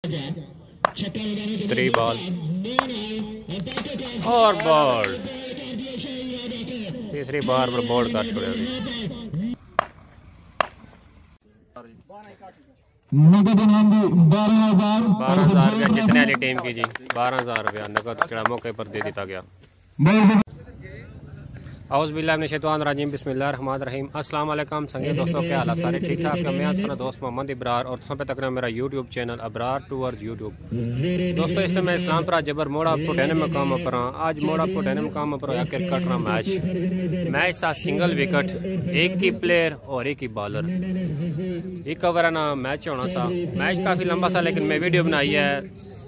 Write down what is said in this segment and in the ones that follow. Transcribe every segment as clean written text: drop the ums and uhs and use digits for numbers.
3 ball और ball, तीसरी बार पर बॉल कर छोड़ा। 12,000 रुपया जितने वाली टीम की जी, 12,000 रुपया नकद चढ़ा मौके पर दे दिया गया। औज़ बिल्लाहि मिनश शैतानिर रजीम, बिस्मिल्लाहिर रहमानिर रहीम। अस्सलाम वालेकुम संगे दोस्तों, क्या हाल है? सारे ठीक ठाक? मैं अपना दोस्त मोहम्मद इब्रार और सब तक मेरा YouTube channel Abrar towards YouTube. दोस्तों इस समय इस्लामपुरा जबर मोड़ा पुटैने मकाम पर आज मोड़ा पुटैने मकाम पर क्रिकेट का मैच सा सिंगल विकेट, एक ही प्लेयर और एक ही बॉलर, एक ओवर ना मैच होना सा। मैच काफ़ी लंबा सा, लेकिन मैं वीडियो बनाई है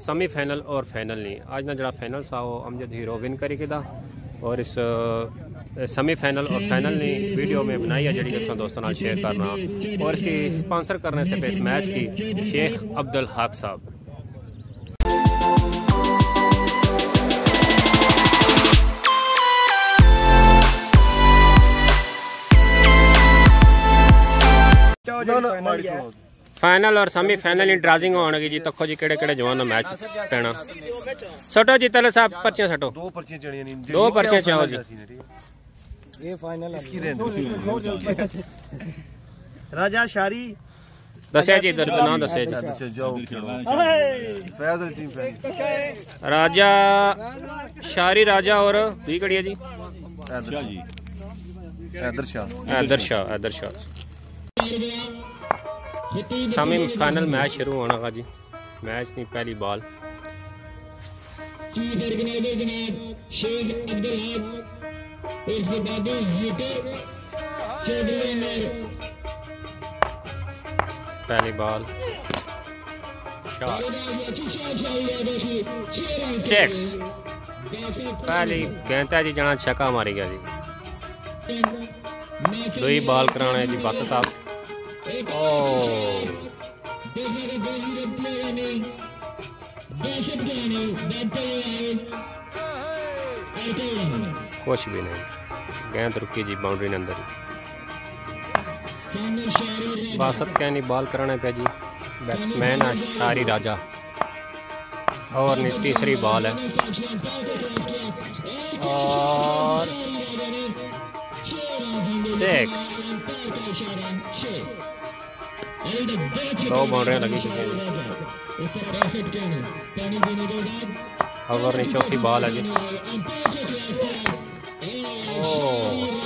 सेमीफाइनल और फाइनल नहीं। आज ना जरा फाइनल सा वो अमजद हीरो विन करी किदा, और इस सेमीफाइनल और फाइनल ने वीडियो में बनाई है जी दोस्तों नाल शेयर करना, और इसकी स्पॉन्सर करने से इस मैच की शेख अब्दुल हक साहब। फाइनल और सेमीफाइनल ड्राजिंग होने की जी। तखो जी केड़े जवान मैच पैना। सटो जी तले साहब पर्चियां सटो, दो पर्चियां चाहो जी। ये फाइनल इसकी राजा शारी दसिया जी, इधर ना दसिया जी। राजा शारी राजा और दूसरी कड़ी है जी हैदर शाह। सेमीफाइनल मैच शुरू होना का जी। मैच की पहली बॉल पहली बॉल शॉट 6। पहली गेंद जी जाना छक्का मारी गया जी। दुई बॉल कराना है जी बस साहब। कुछ भी नहीं, गेंद रुकी जी बाउंड्री अंदर ही। बासत क्या नहीं बॉल कराने पे जी बैट्समैन शारी राजा, और तीसरी बॉल है और 6। 2 बाउंड्रियां लगी चुकी हैं। ओवर नहीं, चौथी बॉल है जी।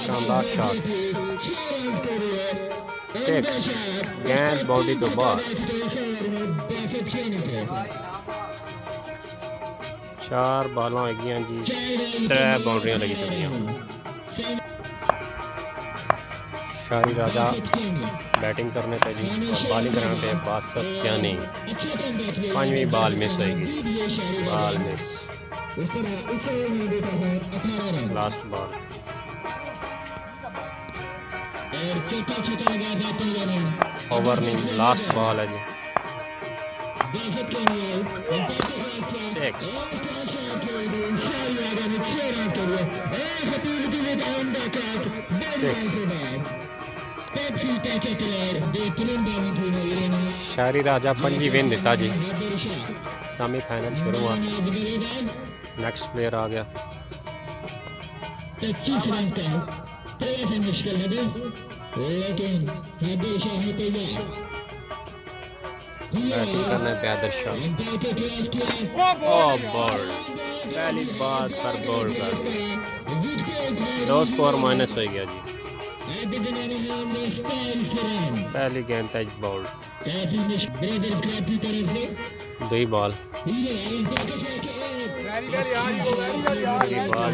शानदार शॉट 6। गेंद बाउंड्री तो बाहर। 4 बॉल हो गई जी, 3 बाउंड्रियां लगी चुकी हैं। शारी राजा बैटिंग करने पे जी और बॉलिंग करने पे बासत क्या नहीं। 5वीं बॉल मिस होगी, ball miss. Last ball over नहीं, लास्ट बॉल है जी। 6। शारी राजा 5 विन दिता जी। सेमीफाइनल शुरू हुआ, नेक्स्ट प्लेयर आ गया। बैटिंग करने पे हैदर शाह। बॉल पहली बात पर बॉल कर 2 स्कोर माइनस हो गया जी। पहली गेंद तेज बॉल, 2 बॉल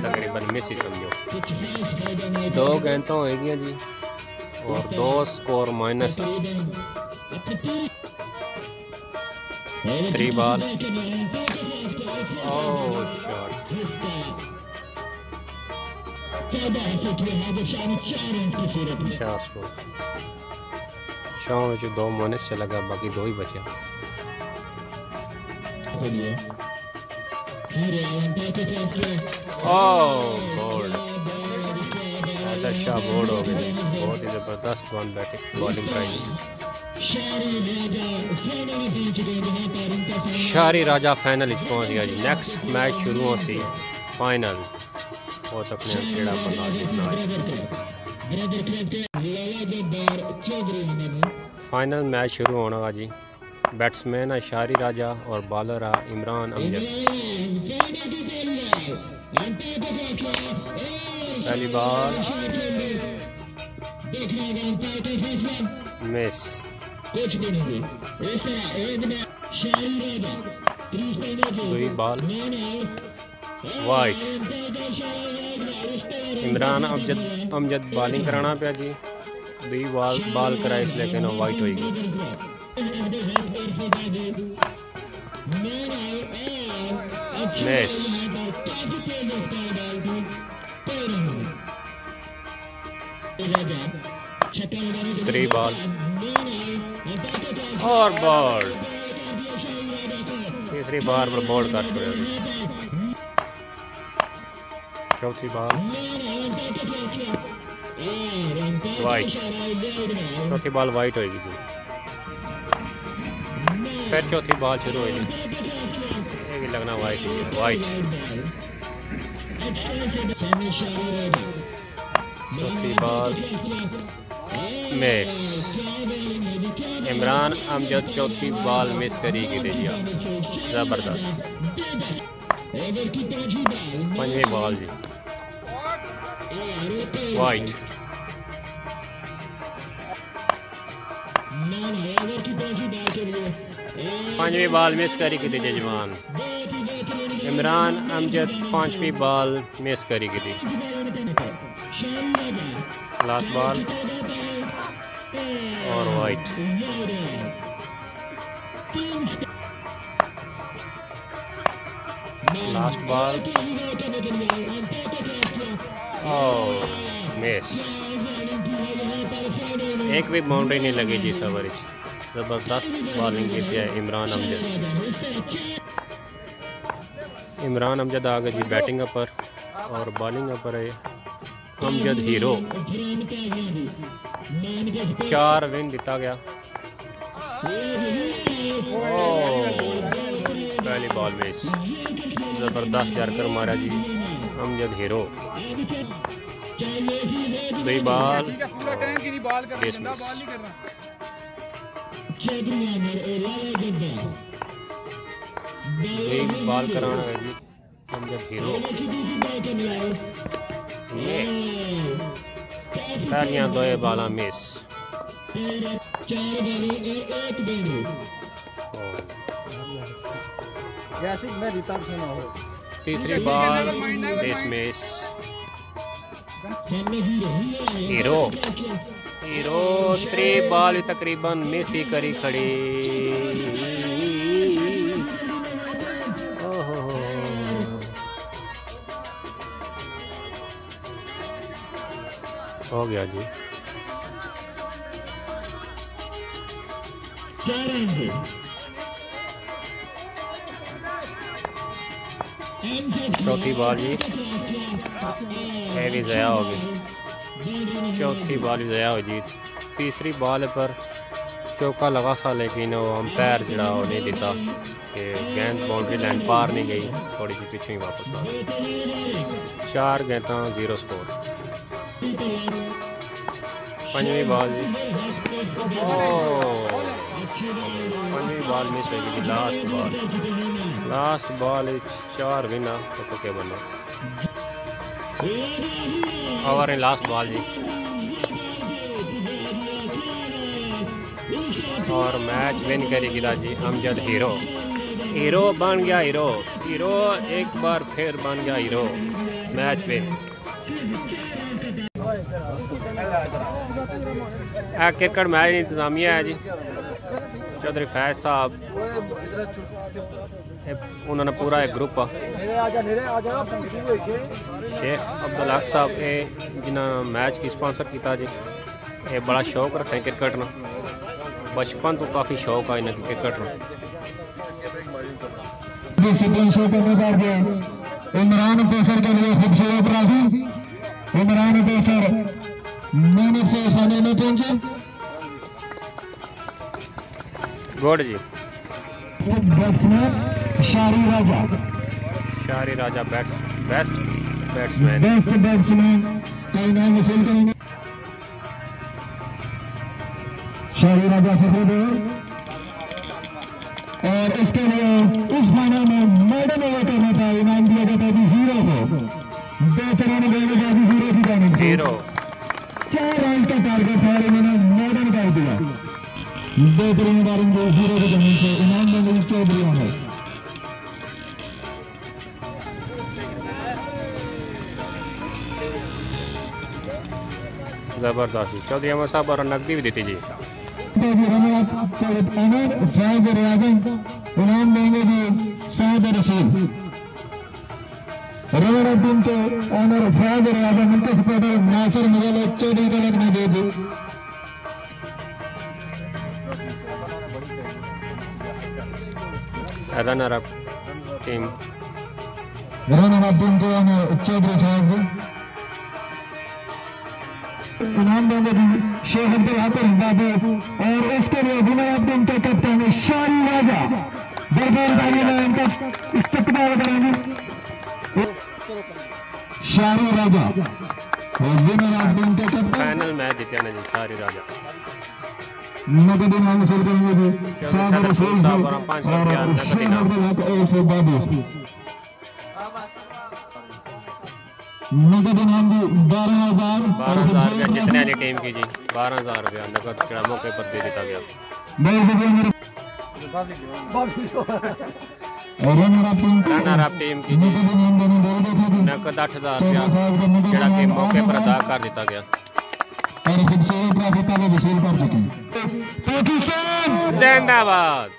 तकरीबन मिस ही समझो। 2 गेंद तो होगी जी और 2 score minus. 3 ball shot 4 score. 2 minus से लगा, बाकी 2 ही बचे। बोल्ड हैदर शाह बोल्ड हो गए। बहुत ही जबरदस्त बॉलिंग कराई। शारी राजा फाइनल पहुंच गया जी। नेक्स्ट मैच शुरू हो सी फाइनल हो सकने केड़ा बंदा जीतना फाइनल मैच शुरू होना जी। बैट्समैन है शारी राजा और बॉलर है इमरान अमजद। पहली बॉल मिस। दूसरी ball white. Imran Amjad bowling कराना पे जी। दुई बॉल कराई लेकिन वाइट होगी। मिस। 3 बॉल और बॉल। तीसरी बार पर बॉल कर छोड़ा। चौथी बॉल वाइट। चौथी बॉल वाइट होगी जी। फिर चौथी बॉल शुरू होगी। ये भी लगना वाइट है। वाइट। चौथी बॉल मिस। इमरान अमजद चौथी बॉल मिस करेगी दिया। जबरदस्त। पंजवी बॉल जी वाइट। पांचवी बॉल मिस करेगी थी जजमान। इमरान अमजद पांचवी बॉल मिस करेगी थी। लास्ट बॉल और वाइट। लास्ट बॉल और मिस। एक भी बाउंड्री नहीं लगी जी सवारी। जबरदस्त बॉलिंग की है इमरान अमजद। इमरान अमजद आ गए जी बैटिंग पर और बॉलिंग पर है अमजद हीरो। 4 विन दिता गया। पहली बॉल मिस। जबरदस्त यारकर मारा जी अमजद हीरो। दुई बॉल बॉल कराना है जी अमजद हीरो। पहलियां 2 बाला मिस। तीसरी बॉल डिसमिस। हीरो 3 बॉल तकरीबन मिस ही करी खड़ी। हो गया जी। चौथी बॉल जी ये भी ज़या होगी। चौथी बॉल भी ज़या हो जी। तीसरी बॉल पर चौका लगा सा लेकिन वो अंपायर जड़ा वो नहीं देता कि गेंद बाउंड्री लाइन पार नहीं गई। थोड़ी सी पीछे ही वापस आ गई। 4 गेंदा 0 स्कोर। पंजवी बॉल जी। पंजवी बॉल मिस होगी। लास्ट बॉल 4 विना तो क्या बना। ओवर है लास्ट बॉल जी और मैच विन करेगी जी अमजद हीरो। हीरो बन गया। हीरो एक बार फिर बन गया hero. Match win. Cricket match इंतजामिया है जी। चौधरी फैज साहब उन्होंने पूरा एक ग्रुप शेख अब्दुल हक साहब जिन्होंने मैच की स्पॉन्सर किया जी। ये बड़ा शौक रखते हैं क्रिकेट ना। बचपन तो काफ़ी शौक है इन्हें क्रिकेट ना। इमरान पेसर के लिए खूबसूरत राशि। इमरान पेसर मेहनत से खाने में पहुंचे। गुड जी। बैट्समैन शारी राजा, शारी राजा बेस्ट बैट्समैन। बेस्ट बैट्समैन का इनाम वसूल करेंगे शारी राजा सफेद। और इसके लिए इस फाइनल में मेडल ओवर करने का इनाम दिया जाता है 0 को। बेहतरीन गेंदबाजी 0 की जानी 0। 4 रन का टारगेट था, इन्होंने मेडल कर दिया। बेहतरीन बॉलिंग 0 की जमीन से इनाम देंगे चौधरी अहमद। जबरदस्त चौधरी अहमद साहब और नकदी भी देती जी। इनाम देंगे जी साद रसूल। रवड़ा टीम के ऑनर फैज रियाजन उनके सपोर्टर नासिर मुगल चौधरी को लगने दे दी। रनर अप टीम के ऑनर चौधरी साहब। इनाम देंगे जी शेख अब्दुल हाफिज बाबू। और इसके लिए जुनाब टीम के कप्तान शारी राजा भरपूर ताली में इनका इस्तेमाल करेंगे। शारी राजा और जुनाब टीम के कप्तान फाइनल मैच जीते ना जी शारी राजा। नगद इनाम वसूल करेंगे जी साद रसूल और 500 रुपया नगद इनाम। नगद इनाम जी 12,000 रुपया जितने वाली टीम की जी 12,000 रुपया नगद चढ़ा मौके पर दे दिया गया। रनर अप टीम की जी नगद 8,000 रुपया जड़ा के मौके पर अदा कर दिया गया। और वसूल कर चुके हैं। जिंदाबाद।